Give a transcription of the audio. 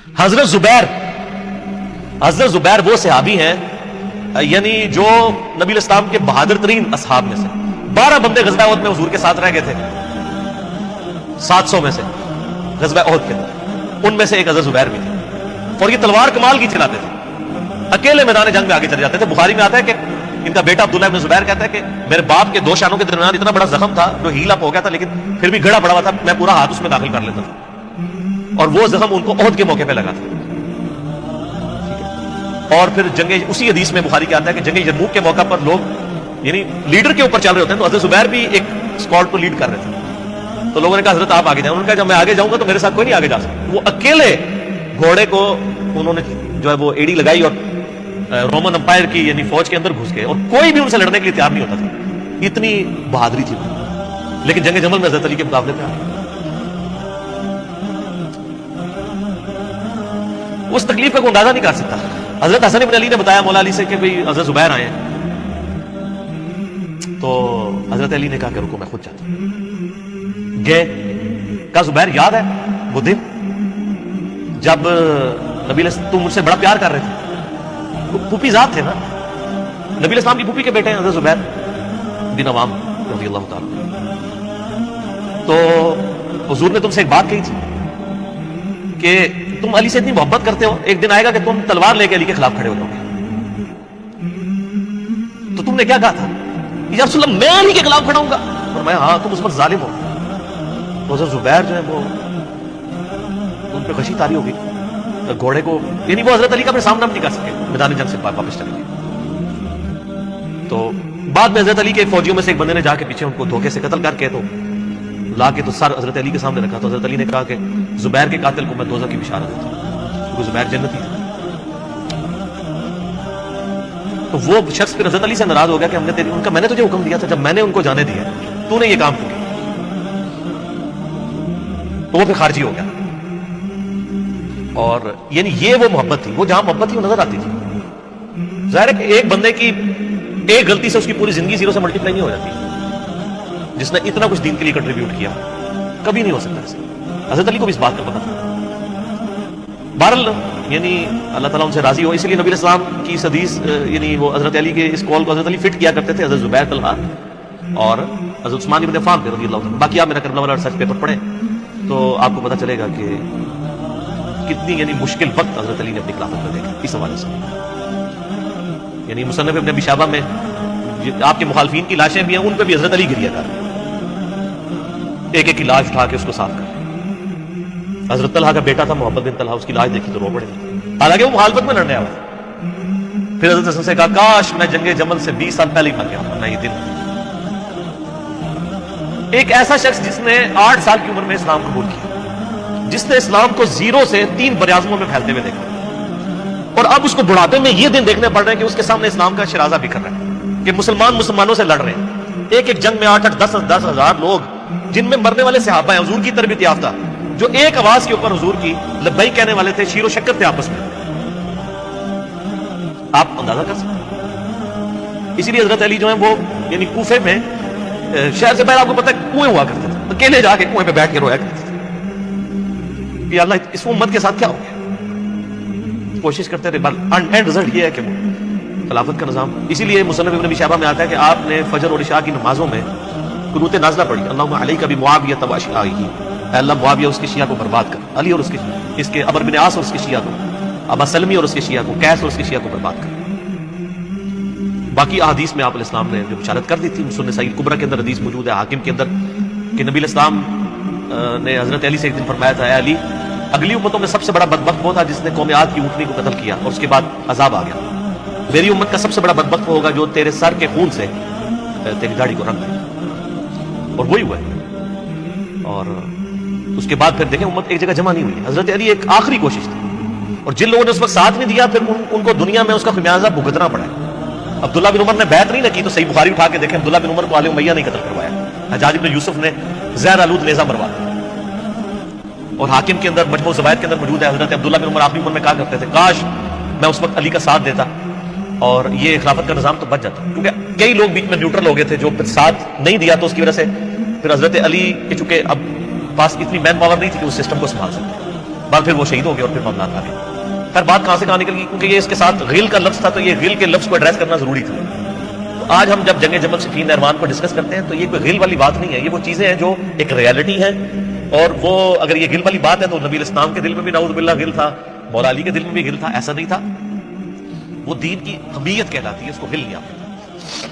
حضرت زبیر وہ صحابی ہیں یعنی جو نبی الاسلام کے بہادر ترین اصحاب میں سے 12 بندے غزوہ احد میں حضور کے ساتھ رہ گئے تھے 700 میں سے غزوہ احد کے اندر، ان میں سے ایک حضرت زبیر بھی تھے، اور یہ تلوار کمال کی چلاتے تھے، اکیلے میدان جنگ میں آگے چلے جاتے تھے۔ بخاری میں آتا ہے کہ ان کا بیٹا عبداللہ ابن زبیر کہتا ہے کہ میرے باپ کے 2 شانوں کے درمیان اتنا بڑا زخم تھا جو ہیل اپ ہو گیا تھا، لیکن پھر بھی گڑا پڑا ہوا تھا، میں پورا ہاتھ اس میں داخل کر لیتا تھا، اور وہ زخم ان کو احد کے موقع پہ لگا تھا۔ اور پھر جنگ، اسی حدیث میں بخاری کے آتا ہے کہ جنگ یرموک کے موقع پر لوگ یعنی لیڈر کے اوپر چل رہے ہوتے ہیں، تو حضرت زبیر بھی ایک اسکواڈ کو لیڈ کر رہے تھے، تو لوگوں نے کہا حضرت آپ آگے جائیں، انہوں نے کہا جب میں آگے جاؤں گا تو میرے ساتھ کوئی نہیں آگے جا سکتا۔ وہ اکیلے گھوڑے کو انہوں نے جو ہے وہ ایڑی لگائی اور رومن امپائر کی یعنی فوج کے اندر گھس گئے، اور کوئی بھی ان سے لڑنے کے لیے تیار نہیں ہوتا تھا، اتنی بہادری تھی وہ، لیکن جنگ جمل میں حضرت علی کے مقابلے پہ آ گئے۔ اس تکلیف کا کوئی اندازہ نہیں کر سکتا۔ حضرت حسن بن علی نے بتایا مولا علی سے کہ بھئی حضرت زبیر آئے ہیں، تو حضرت علی نے کہا کہ رکو میں خود جاتا ہوں۔ گئے، کہا زبیر یاد ہے وہ دن جب نبی تم مجھ سے بڑا پیار کر رہے تھے؟ پھوپھی ذات تھے نا، نبی الاسلام کی پھوپھی کے بیٹے ہیں حضرت زبیر بن عوام رضی اللہ تعالیٰ۔ تو حضور نے تم سے ایک بات کہی تھی کہ تم علی سے اتنی محبت کرتے ہو، ایک دن آئے گا کہ تم تلوار لے کے علی کے خلاف کھڑے ہو جاؤ گے۔ تو تم نے کیا کہا تھا؟ یا رسول اللہ میں علی کے خلاف کھڑا ہوں گا؟ اور میں ہاں تم اس وقت ظالم ہو۔ تو حضرت زبیر جو ہے وہ ان پہ غشی طاری ہو گئی، گھوڑے کو یعنی وہ حضرت علی کا اپنے سامنا نہیں کر سکے، میدان جنگ سے واپس چلے گئے۔ تو بعد میں حضرت علی کے فوجیوں میں سے ایک بندے نے جا کے پیچھے ان کو دھوکے سے قتل کر کے تو لا کے تو سر حضرت علی کے سامنے رکھا، تو حضرت علی نے کہا کہ زبیر کے قاتل کو میں دوزخ کی بشارت دیتا ہوں، کیونکہ زبیر جنتی تھا۔ تو وہ شخص پھر حضرت علی سے ناراض ہو گیا کہ ہم نے ان کا میں نے تجھے حکم دیا تھا، جب میں نے ان کو جانے دیا تو نے یہ کام کیوں کیا؟ تو وہ پھر خارجی ہو گیا۔ اور یعنی یہ وہ محبت تھی، وہ جہاں محبت تھی وہ نظر آتی تھی۔ ظاہر ہے کہ ایک بندے کی ایک غلطی سے اس کی پوری زندگی زیرو سے ملٹی پلائی نہیں ہو جاتی، جس نے اتنا کچھ دین کے لیے کنٹریبیوٹ کیا کبھی نہیں ہو سکتا ایسا۔ حضرت علی کو بھی اس بات کا پتہ تھا۔ بہرحال یعنی اللہ تعالیٰ ان سے راضی ہو، اس لیے نبی الاسلام کی اس حدیث یعنی وہ حضرت علی کے اس قول کو حضرت علی فٹ کیا کرتے تھے، حضرت زبیر طلحہ اور حضرت عثمان بن عفان رضی اللہ عنہ۔ باقی آپ میرا کربلا والا ریسرچ پیپر پڑھیں تو آپ کو پتہ چلے گا کہ کتنی یعنی مشکل وقت حضرت علی نے اپنی خلافت میں دیکھا اس حوالے سے۔ یعنی مصنف ابن ابی شیبہ میں آپ کے مخالفین کی لاشیں بھی ہیں، ان پہ بھی حضرت علی گریا کر ایک ایک کی لاش اٹھا کے اس کو صاف کر۔ حضرت طلحہ کا بیٹا تھا محمد بن طلحہ، اس کی لاش دیکھی تو رو پڑے، حالانکہ وہ مخالفت میں لڑنے آیا۔ پھر حضرت حسن سے کہا کاش میں جنگ جمل سے 20 سال پہلے ہی مر گیا ورنہ یہ دن۔ ایک ایسا شخص جس نے 8 سال کی عمر میں اسلام قبول کیا، جس نے اسلام کو زیرو سے 3 براعظموں میں پھیلتے ہوئے دیکھا، اور اب اس کو بڑھاپے میں یہ دن دیکھنے پڑ رہے ہیں کہ اس کے سامنے اسلام کا شرازہ بکھر رہا ہے، کہ مسلمانوں سے لڑ رہے ہیں، ایک ایک جنگ میں 8-10 ہزار لوگ، جن میں مرنے والے صحابہ ہیں حضور کی تربیت یافتہ، جو ایک آواز کے اوپر حضور کی لبیک کہنے والے تھے، شیر و شکر تھے آپس میں۔ آپ اندازہ کر سکتے ہیں۔ اسی لیے حضرت علی جو ہیں وہ یعنی کوفے میں شہر سے باہر آپ کو پتہ ہے کنویں ہوا کرتے تھے، اکیلے جا کے کنویں پہ بیٹھ کے رویا کرتے تھے کہ اللہ اس امت کے ساتھ کیا ہو گیا۔ کوشش کرتے رہے، اینڈ رزلٹ یہ ہے کہ وہ خلافت کا نظام۔ اسی لیے مصنف ابن ابی شیبہ میں آتا ہے کہ آپ نے فجر اور عشاء کی نمازوں میں قنوت نازلہ پڑھی، اللہم علیک بمعاویہ واشیعہ، اے اللہ معاویہ اس کے شیعہ کو برباد کر، علی اور اس کے عمرو بن عاص اور اس کے شیعہ کو، ابا سلمی اور اس کے شیعہ کو، قیس اور اس کے شیعہ کو برباد کر۔ باقی احادیث میں آپ علیہ السلام نے جو بشارت کر دی تھی، سنن سعید کبریٰ کے اندر حدیث موجود ہے، حاکم کے اندر، کہ نبی علیہ السلام نے حضرت علی سے ایک دن فرمایا تھا، اے علی اگلی امتوں میں سب سے بڑا بدبخت وہ تھا جس نے قوم عاد کی اونٹنی کو قتل کیا اور اس کے بعد عذاب آ گیا، میری امت کا سب سے بڑا بدبخت وہ ہوگا جو تیرے سر کے خون سے تیری داڑھی کو رنگ دے، اور وہی ہوا ہے۔ اور اس کے بعد پھر دیکھیں امت ایک جگہ جمع نہیں ہوئی، حضرت علی ایک آخری کوشش تھی، اور جن لوگوں نے اس وقت ساتھ نہیں دیا پھر ان کو دنیا میں اس کا خمیازہ بھگتنا پڑا ہے۔ عبداللہ بن عمر نے بیعت نہیں کی تو صحیح بخاری اٹھا کے دیکھیں، عبداللہ بن عمر کو آل امیہ نے قتل کروایا، حجاج بن یوسف نے زہر آلود نیزہ مروا دیا، اور حاکم کے اندر مجموع زوائد کے اندر موجود ہے، حضرت عبداللہ بن عمر آخری عمر میں کہا کرتے تھے کاش میں اس وقت علی کا ساتھ دیتا اور یہ خلافت کا نظام تو بچ جاتا، کیونکہ کئی لوگ بیچ میں نیوٹرل ہو گئے تھے جو پھر ساتھ نہیں دیا، تو اس کی وجہ سے پھر حضرت علی کے چونکہ اب پاس اتنی مین پاور نہیں تھی کہ اس سسٹم کو سنبھال سکتے، بعد پھر وہ شہید ہو گئے اور پھر معاملات آ گئے. خیر بات کہاں سے کہاں نکل گئی, کیونکہ یہ اس کے ساتھ غل کا لفظ تھا, تو یہ غل کے لفظ کو ایڈریس کرنا ضروری تھا. تو آج ہم جب جنگ جمل صفین نہروان کو ڈسکس کرتے ہیں تو یہ کوئی غل والی بات نہیں ہے, یہ وہ چیزیں ہیں جو ایک ریالٹی ہے. اور وہ اگر یہ غل والی بات ہے تو نبی الاسلام کے دل میں بھی نعوذ باللہ غل تھا, مولا علی کے دل میں بھی غل تھا, ایسا نہیں تھا. وہ دین کی حمیت کہلاتی ہے, اس کو غل نہیں آتا.